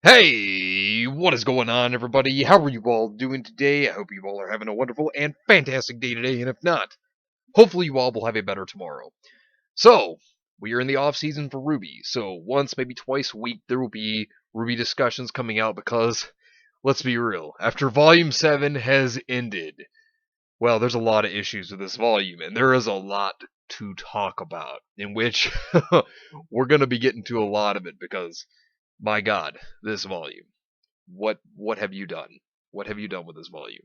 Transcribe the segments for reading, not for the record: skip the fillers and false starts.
Hey, what is going on, everybody? How are you all doing today? I hope you all are having a wonderful and fantastic day today, and if not, hopefully you all will have a better tomorrow. So, we are in the off season for RWBY, so once, maybe twice a week, there will be RWBY discussions coming out because, let's be real, after Volume 7 has ended, well, there's a lot of issues with this volume, and there is a lot to talk about, in which we're going to be getting to a lot of it because my God, this volume. What have you done? What have you done with this volume?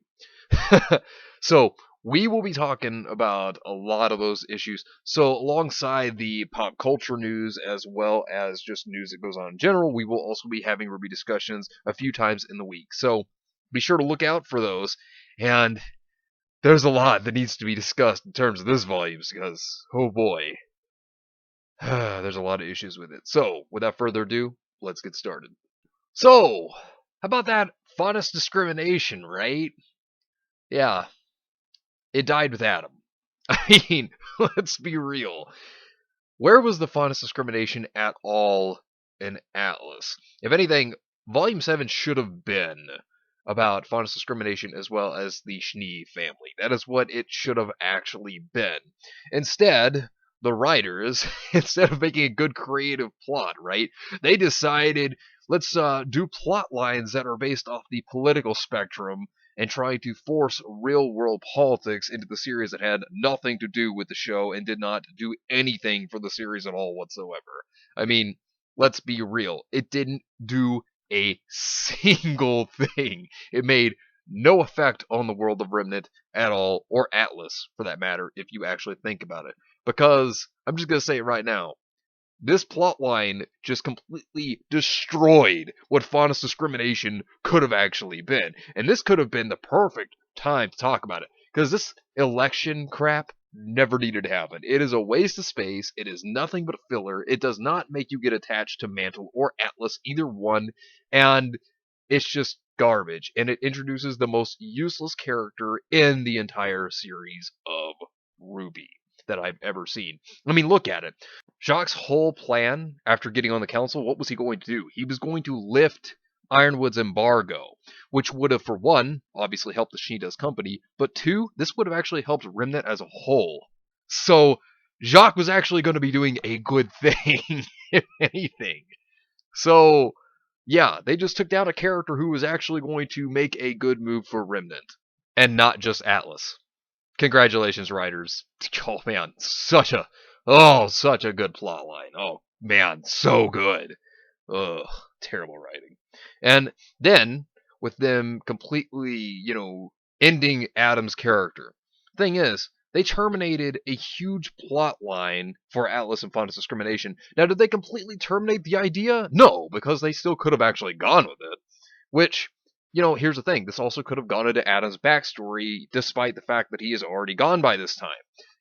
So we will be talking about a lot of those issues. So alongside the pop culture news as well as just news that goes on in general, we will also be having RWBY discussions a few times in the week. So be sure to look out for those. And there's a lot that needs to be discussed in terms of this volume because, oh boy, there's a lot of issues with it. So without further ado, let's get started. So, how about that Faunus Discrimination, right? Yeah, it died with Adam. I mean, let's be real. Where was the Faunus Discrimination at all in Atlas? If anything, Volume 7 should have been about Faunus Discrimination as well as the Schnee family. That is what it should have actually been. Instead, the writers, instead of making a good creative plot, right, they decided, let's do plot lines that are based off the political spectrum and try to force real world politics into the series that had nothing to do with the show and did not do anything for the series at all whatsoever. I mean, let's be real. It didn't do a single thing. It made no effect on the world of Remnant at all, or Atlas for that matter, if you actually think about it. Because, I'm just going to say it right now, this plotline just completely destroyed what Faunus Discrimination could have actually been. And this could have been the perfect time to talk about it. Because this election crap never needed to happen. It is a waste of space. It is nothing but filler. It does not make you get attached to Mantle or Atlas, either one. And it's just garbage. And it introduces the most useless character in the entire series of RWBY that I've ever seen. I mean, look at it. Jacques' whole plan after getting on the council, what was he going to do? He was going to lift Ironwood's embargo, which would have, for one, obviously helped the Sheena's company, but two, this would have actually helped Remnant as a whole. So, Jacques was actually going to be doing a good thing, if anything. So, yeah, they just took down a character who was actually going to make a good move for Remnant, and not just Atlas. Congratulations, writers. Oh, man, such a good plot line. Oh, man, so good. Ugh, terrible writing. And then, with them completely, ending Adam's character. Thing is, they terminated a huge plot line for Atlas and Faunus Discrimination. Now, did they completely terminate the idea? No, because they still could have actually gone with it. Which, here's the thing. This also could have gone into Adam's backstory, despite the fact that he is already gone by this time.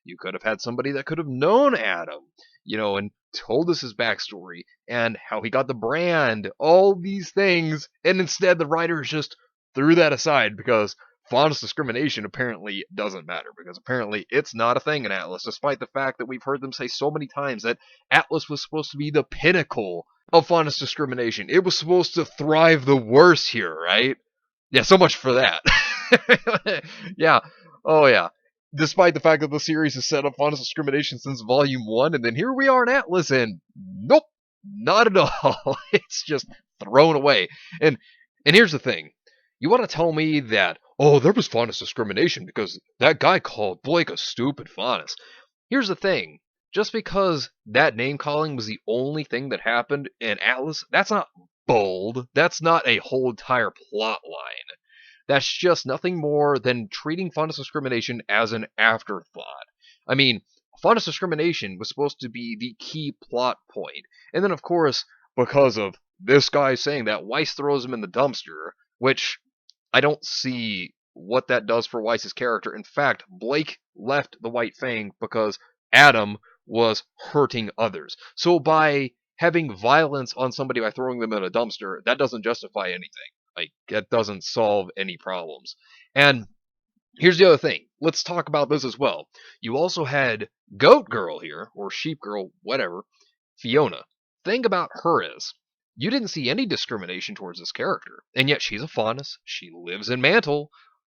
You could have had somebody that could have known Adam, and told us his backstory and how he got the brand, all these things, and instead the writers just threw that aside because Faunus Discrimination apparently doesn't matter, because apparently it's not a thing in Atlas, despite the fact that we've heard them say so many times that Atlas was supposed to be the pinnacle of Faunus Discrimination. It was supposed to thrive the worst here, right? Yeah, so much for that. Yeah. Oh, yeah. Despite the fact that the series has set up Faunus Discrimination since Volume 1, and then here we are in Atlas, and nope, not at all. It's just thrown away. And here's the thing. You want to tell me that, oh, there was Faunus Discrimination because that guy called Blake a stupid Faunus. Here's the thing. Just because that name calling was the only thing that happened in Atlas, that's not bold. That's not a whole entire plot line. That's just nothing more than treating Faunus Discrimination as an afterthought. I mean, Faunus Discrimination was supposed to be the key plot point. And then, of course, because of this guy saying that, Weiss throws him in the dumpster, which I don't see what that does for Weiss's character. In fact, Blake left the White Fang because Adam was hurting others. So by having violence on somebody by throwing them in a dumpster, that doesn't justify anything. Like, that doesn't solve any problems. And here's the other thing. Let's talk about this as well. You also had Goat Girl here, or Sheep Girl, whatever, Fiona. Thing about her is, You didn't see any discrimination towards this character, and yet she's a Faunus. She lives in Mantle.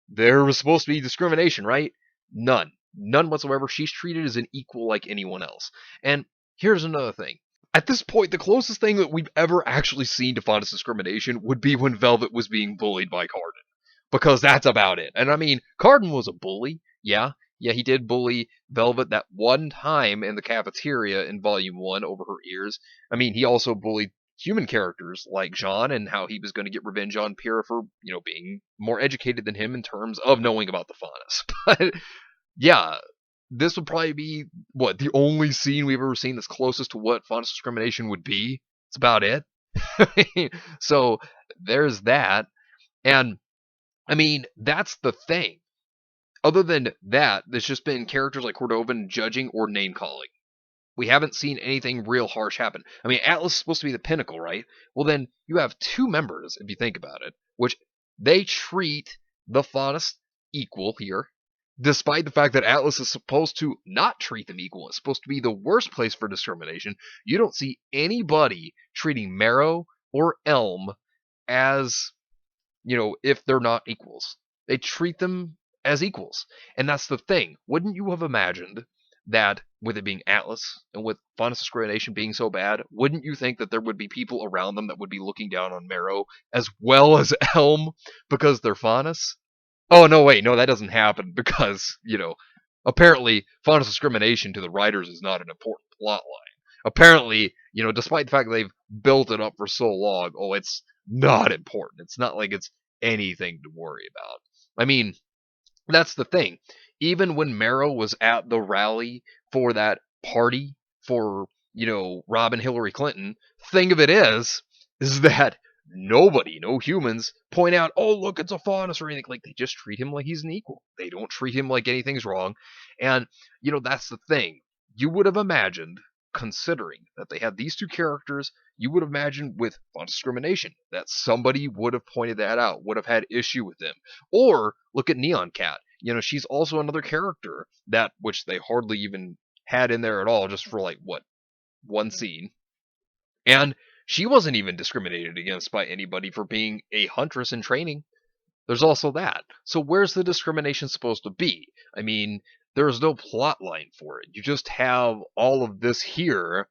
There was supposed to be discrimination, right? None. None whatsoever. She's treated as an equal like anyone else. And here's another thing. At this point, the closest thing that we've ever actually seen to Faunus discrimination would be when Velvet was being bullied by Carden. Because that's about it. And I mean, Carden was a bully. Yeah, he did bully Velvet that one time in the cafeteria in Volume 1 over her ears. I mean, he also bullied human characters like Jean and how he was going to get revenge on Pyrrha for, being more educated than him in terms of knowing about the Faunus. But yeah, this would probably be the only scene we've ever seen that's closest to what Faunus discrimination would be. It's about it. So there's that. And I mean, that's the thing. Other than that, there's just been characters like Cordovan judging or name calling. We haven't seen anything real harsh happen. I mean, Atlas is supposed to be the pinnacle, right? Well, then you have two members, if you think about it, which they treat the Faunus equal here, despite the fact that Atlas is supposed to not treat them equal. It's supposed to be the worst place for discrimination. You don't see anybody treating Marrow or Elm as, if they're not equals. They treat them as equals. And that's the thing. Wouldn't you have imagined that with it being Atlas and with Faunus discrimination being so bad, wouldn't you think that there would be people around them that would be looking down on Marrow as well as Elm because they're Faunus? Oh, no, wait, no, that doesn't happen because, apparently Faunus discrimination to the writers is not an important plot line. Apparently, despite the fact that they've built it up for so long, it's not important. It's not like it's anything to worry about. I mean, that's the thing. Even when Marrow was at the rally for that party for, Rob and Hillary Clinton, thing of it is that nobody, no humans, point out, oh, look, it's a Faunus or anything. Like, they just treat him like he's an equal. They don't treat him like anything's wrong. And, that's the thing. You would have imagined, considering that they had these two characters, you would have imagined with Faunus discrimination that somebody would have pointed that out, would have had issue with them. Or look at Neon Cat. She's also another character that which they hardly even had in there at all, just for one scene. And she wasn't even discriminated against by anybody for being a huntress in training. There's also that. So where's the discrimination supposed to be? I mean, there's no plot line for it. You just have all of this here.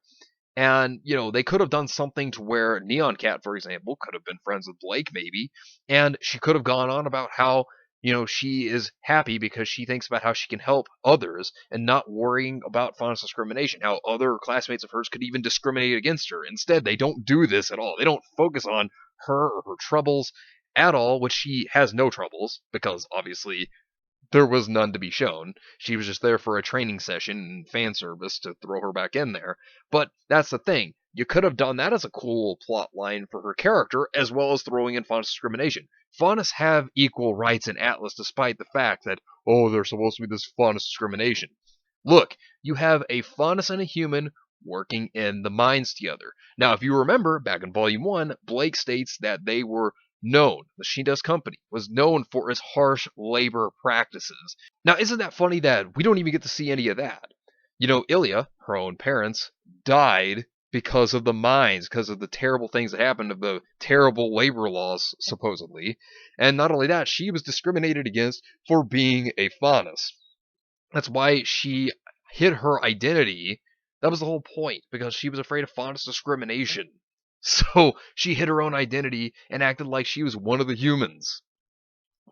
And, they could have done something to where Neon Cat, for example, could have been friends with Blake, maybe. And she could have gone on about how, she is happy because she thinks about how she can help others and not worrying about Faunus discrimination, how other classmates of hers could even discriminate against her. Instead, they don't do this at all. They don't focus on her or her troubles at all, which she has no troubles, because obviously there was none to be shown. She was just there for a training session and fan service to throw her back in there. But that's the thing. You could have done that as a cool plot line for her character, as well as throwing in Faunus discrimination. Faunus have equal rights in Atlas, despite the fact that, there's supposed to be this Faunus discrimination. Look, you have a Faunus and a human working in the mines together. Now, if you remember, back in Volume 1, Blake states that they were known, the Schnee company was known for its harsh labor practices. Now, isn't that funny that we don't even get to see any of that? Ilya, her own parents, died because of the mines, because of the terrible things that happened, of the terrible labor laws, supposedly. And not only that, she was discriminated against for being a Faunus. That's why she hid her identity. That was the whole point, because she was afraid of Faunus discrimination. So she hid her own identity and acted like she was one of the humans.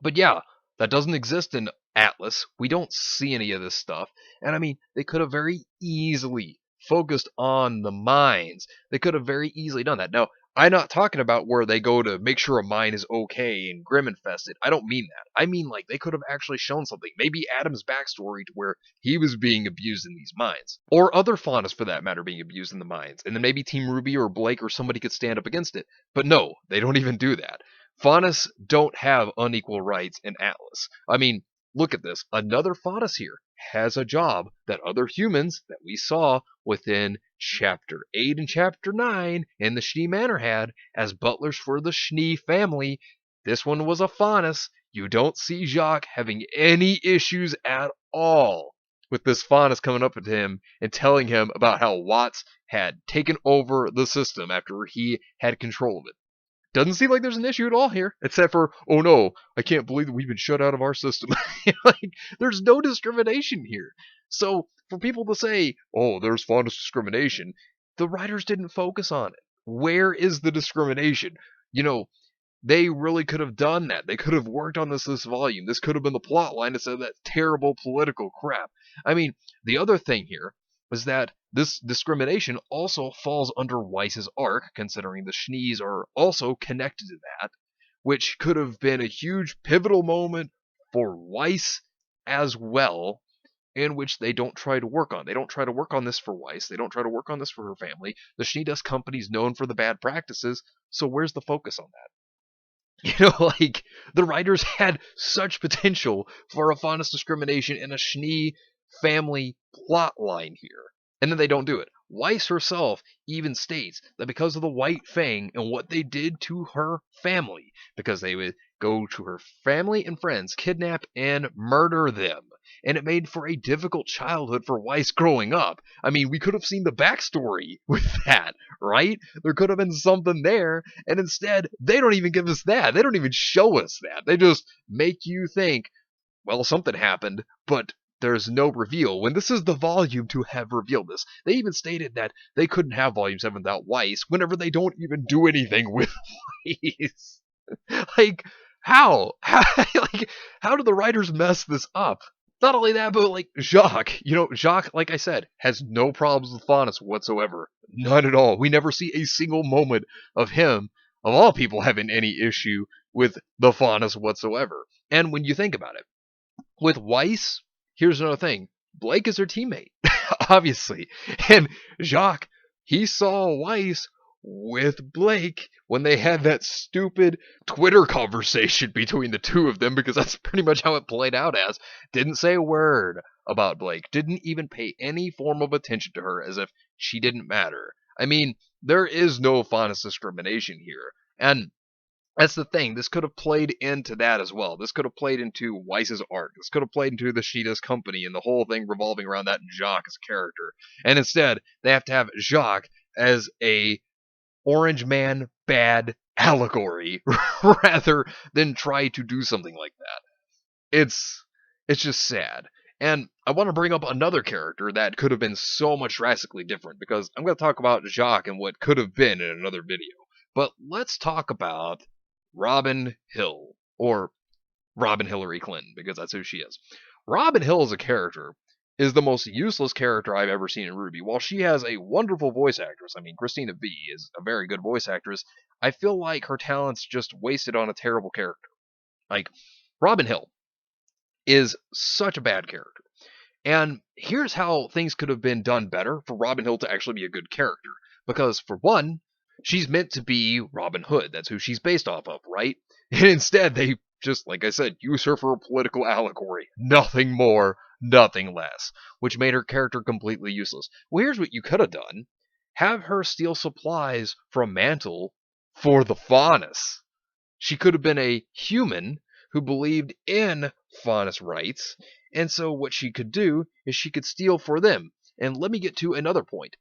But yeah, that doesn't exist in Atlas. We don't see any of this stuff. And I mean, they could have very easily focused on the mines. They could have very easily done that. Now, I'm not talking about where they go to make sure a mine is okay and grim infested. I don't mean that. I mean, they could have actually shown something. Maybe Adam's backstory to where he was being abused in these mines. Or other Faunus, for that matter, being abused in the mines. And then maybe Team RWBY or Blake or somebody could stand up against it. But no, they don't even do that. Faunus don't have unequal rights in Atlas. I mean, look at this. Another Faunus here has a job that other humans that we saw within Chapter 8 and Chapter 9 in the Schnee Manor had as butlers for the Schnee family. This one was a Faunus. You don't see Jacques having any issues at all with this Faunus coming up to him and telling him about how Watts had taken over the system after he had control of it. Doesn't seem like there's an issue at all here, except for, oh no, I can't believe that we've been shut out of our system. Like, there's no discrimination here. So, for people to say, oh, there's Faunus discrimination, the writers didn't focus on it. Where is the discrimination? You know, they really could have done that. They could have worked on this volume. This could have been the plot line instead of that terrible political crap. I mean, the other thing here is that this discrimination also falls under Weiss's arc, considering the Schnees are also connected to that, which could have been a huge pivotal moment for Weiss as well, in which they don't try to work on. They don't try to work on this for Weiss. They don't try to work on this for her family. The Schnee Dust Company's known for the bad practices, so where's the focus on that? You know, like, the writers had such potential for a Faunus discrimination and a Schnee family plot line here, and then they don't do it. Weiss herself even states that because of the White Fang and what they did to her family, because they would go to her family and friends, kidnap and murder them, and it made for a difficult childhood for Weiss growing up. I mean, we could have seen the backstory with that, right? There could have been something there, and instead, they don't even give us that. They don't even show us that. They just make you think, well, something happened, but there's no reveal, when this is the volume to have revealed this. They even stated that they couldn't have Volume 7 without Weiss, whenever they don't even do anything with Weiss. Like, how? Like, how do the writers mess this up? Not only that, but like Jacques, Jacques, like I said, has no problems with Faunus whatsoever. None at all. We never see a single moment of him, of all people, having any issue with the Faunus whatsoever. And when you think about it, with Weiss, here's another thing. Blake is her teammate, obviously. And Jacques, he saw Weiss with Blake when they had that stupid Twitter conversation between the two of them, because that's pretty much how it played out as. Didn't say a word about Blake. Didn't even pay any form of attention to her, as if she didn't matter. I mean, there is no Faunus discrimination here. And that's the thing. This could have played into that as well. This could have played into Weiss's arc. This could have played into the Schnee Dust Company and the whole thing revolving around that Jacques character. And instead, they have to have Jacques as a Orange Man bad allegory rather than try to do something like that. It's just sad. And I want to bring up another character that could have been so much drastically different, because I'm going to talk about Jacques and what could have been in another video. But let's talk about Robin Hill, or Robin Hillary Clinton, because that's who she is. Robin Hill as a character is the most useless character I've ever seen in RWBY. While she has a wonderful voice actress, I mean, Christina V is a very good voice actress, I feel like her talent's just wasted on a terrible character. Like, Robin Hill is such a bad character. And here's how things could have been done better for Robin Hill to actually be a good character. Because, for one, she's meant to be Robin Hood. That's who she's based off of, right? And instead, they just, like I said, use her for a political allegory. Nothing more, nothing less. Which made her character completely useless. Well, here's what you could have done. Have her steal supplies from Mantle for the Faunus. She could have been a human who believed in Faunus rights, and so what she could do is she could steal for them. And let me get to another point.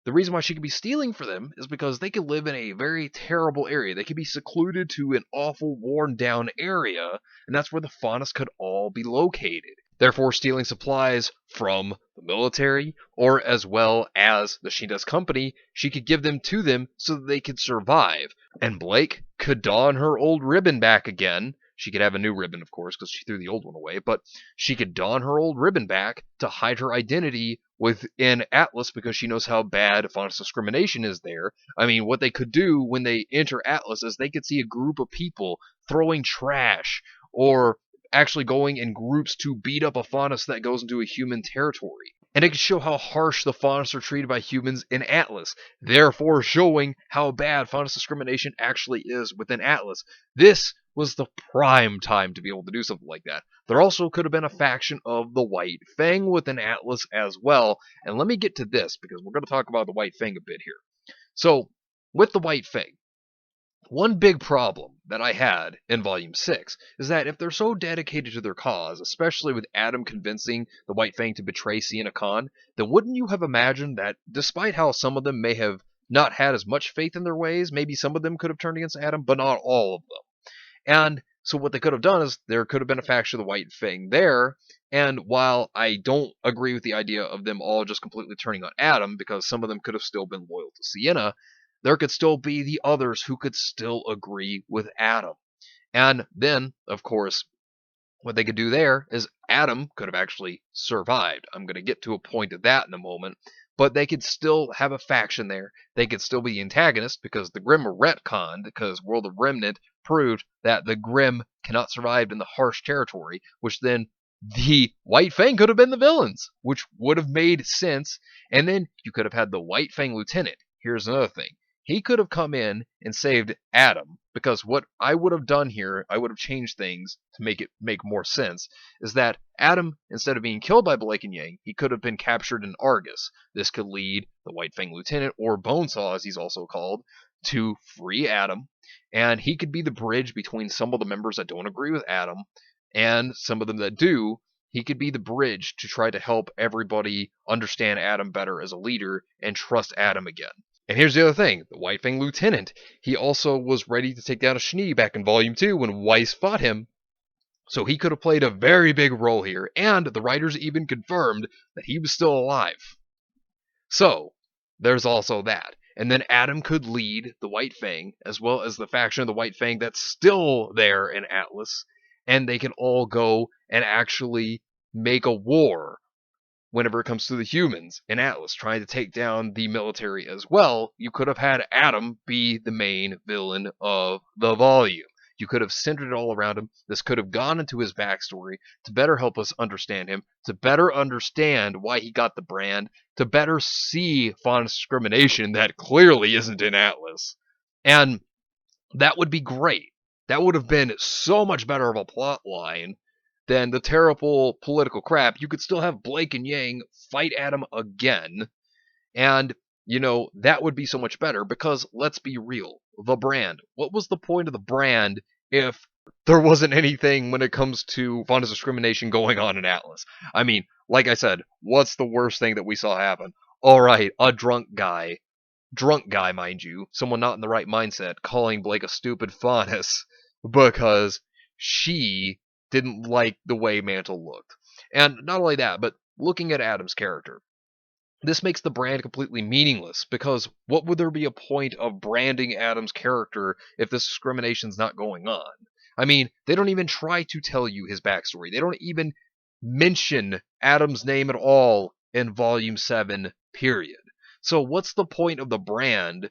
The reason why she could be stealing for them is because they could live in a very terrible area. They could be secluded to an awful, worn-down area, and that's where the Faunus could all be located. Therefore, stealing supplies from the military, or as well as the Schnee Dust Company, she could give them to them so that they could survive. And Blake could don her old ribbon back again. She could have a new ribbon, of course, because she threw the old one away, but she could don her old ribbon back to hide her identity within Atlas, because she knows how bad Faunus discrimination is there. I mean, what they could do when they enter Atlas is they could see a group of people throwing trash, or actually going in groups to beat up a Faunus that goes into a human territory. And it could show how harsh the Faunus are treated by humans in Atlas, therefore showing how bad Faunus discrimination actually is within Atlas. This was the prime time to be able to do something like that. There also could have been a faction of the White Fang within Atlas as well. And let me get to this, because we're going to talk about the White Fang a bit here. So, with the White Fang, one big problem that I had in Volume 6 is that if they're so dedicated to their cause, especially with Adam convincing the White Fang to betray Sienna Khan, then wouldn't you have imagined that despite how some of them may have not had as much faith in their ways, maybe some of them could have turned against Adam, but not all of them. And so what they could have done is there could have been a faction of the White Fang there, and while I don't agree with the idea of them all just completely turning on Adam, because some of them could have still been loyal to Sienna, there could still be the others who could still agree with Adam. And then, of course, what they could do there is Adam could have actually survived. I'm going to get to a point of that in a moment. But they could still have a faction there. They could still be the antagonist because the Grimm were retconned because World of Remnant proved that the Grimm cannot survive in the harsh territory, which then the White Fang could have been the villains, which would have made sense. And then you could have had the White Fang Lieutenant. Here's another thing. He could have come in and saved Adam, because what I would have done here, I would have changed things to make it make more sense, is that Adam, instead of being killed by Blake and Yang, he could have been captured in Argus. This could lead the White Fang Lieutenant, or Bonesaw as he's also called, to free Adam, and he could be the bridge between some of the members that don't agree with Adam, and some of them that do. He could be the bridge to try to help everybody understand Adam better as a leader and trust Adam again. And here's the other thing, the White Fang Lieutenant, he also was ready to take down a Schnee back in Volume 2 when Weiss fought him, so he could have played a very big role here, and the writers even confirmed that he was still alive. So, there's also that. And then Adam could lead the White Fang, as well as the faction of the White Fang that's still there in Atlas, and they can all go and actually make a war whenever it comes to the humans in Atlas, trying to take down the military as well. You could have had Adam be the main villain of the volume. You could have centered it all around him. This could have gone into his backstory to better help us understand him, to better understand why he got the brand, to better see Faunus Discrimination that clearly isn't in Atlas. And that would be great. That would have been so much better of a plot line than the terrible political crap. You could still have Blake and Yang fight Adam again, and, that would be so much better, because, let's be real, the brand. What was the point of the brand if there wasn't anything when it comes to Faunus Discrimination going on in Atlas? I mean, like I said, what's the worst thing that we saw happen? Alright, a drunk guy, mind you, someone not in the right mindset, calling Blake a stupid Faunus because she didn't like the way Mantle looked. And not only that, but looking at Adam's character, this makes the brand completely meaningless, because what would there be a point of branding Adam's character if this discrimination's not going on? I mean, they don't even try to tell you his backstory. They don't even mention Adam's name at all in Volume 7, period. So what's the point of the brand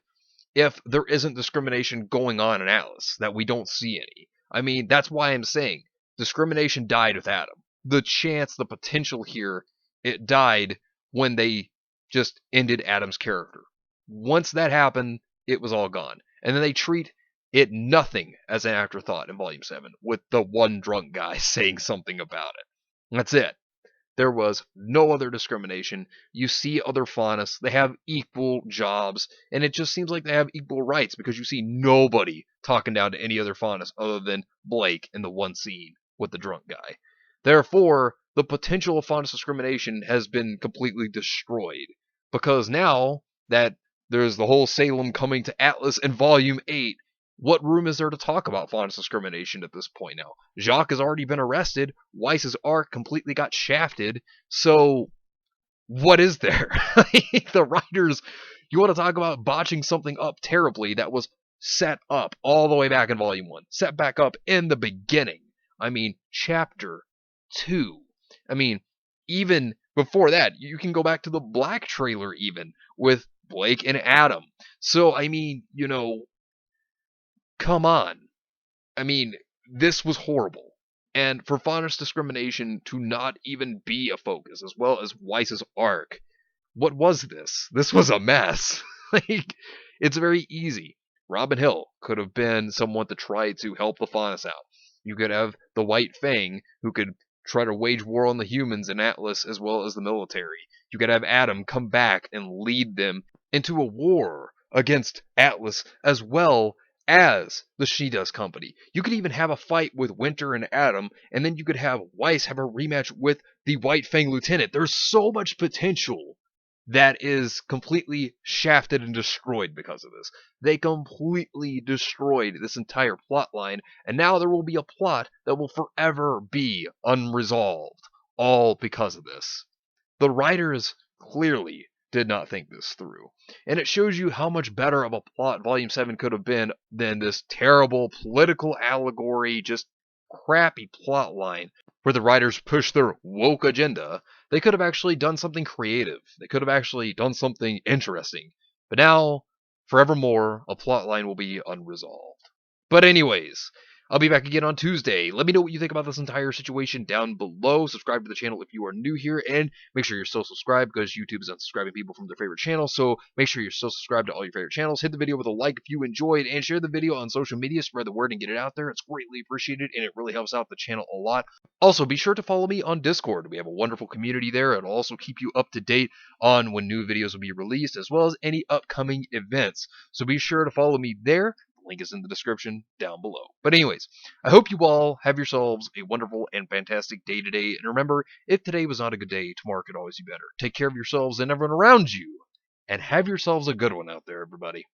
if there isn't discrimination going on in Atlas, that we don't see any? I mean, that's why I'm saying discrimination died with Adam. The potential here, it died when they just ended Adam's character. Once that happened, it was all gone. And then they treat it nothing as an afterthought in Volume 7, with the one drunk guy saying something about it. That's it. There was no other discrimination. You see other Faunus, they have equal jobs, and it just seems like they have equal rights, because you see nobody talking down to any other Faunus other than Blake in the one scene with the drunk guy. Therefore, the potential of Faunus discrimination has been completely destroyed, because now that there's the whole Salem coming to Atlas in Volume 8, what room is there to talk about Faunus discrimination at this point now? Jacques has already been arrested, Weiss's arc completely got shafted, so what is there? The writers, you want to talk about botching something up terribly that was set up all the way back in Volume 1, set back up in the beginning. I mean, Chapter 2. I mean, even before that, you can go back to the Black trailer even, with Blake and Adam. So, I mean, come on. I mean, this was horrible. And for Faunus discrimination to not even be a focus, as well as Weiss's arc, what was this? This was a mess. It's very easy. Robin Hill could have been someone to try to help the Faunus out. You could have the White Fang, who could try to wage war on the humans in Atlas as well as the military. You could have Adam come back and lead them into a war against Atlas, as well as the She Does Company. You could even have a fight with Winter and Adam, and then you could have Weiss have a rematch with the White Fang Lieutenant. There's so much potential that is completely shafted and destroyed because of this. They completely destroyed this entire plot line, and now there will be a plot that will forever be unresolved, all because of this. The writers clearly did not think this through. And it shows you how much better of a plot Volume 7 could have been than this terrible political allegory, just crappy plot line where the writers push their woke agenda. They could have actually done something creative. They could have actually done something interesting. But now, forevermore, a plot line will be unresolved. But anyways, I'll be back again on Tuesday. Let me know what you think about this entire situation down below. Subscribe to the channel if you are new here, and make sure you're still subscribed because YouTube is unsubscribing people from their favorite channels. So make sure you're still subscribed to all your favorite channels. Hit the video with a like if you enjoyed, and share the video on social media. Spread the word and get it out there. It's greatly appreciated, and it really helps out the channel a lot. Also, be sure to follow me on Discord. We have a wonderful community there. It'll also keep you up to date on when new videos will be released, as well as any upcoming events. So be sure to follow me there. Link is in the description down below. But anyways, I hope you all have yourselves a wonderful and fantastic day today. And remember, if today was not a good day, tomorrow could always be better. Take care of yourselves and everyone around you. And have yourselves a good one out there, everybody.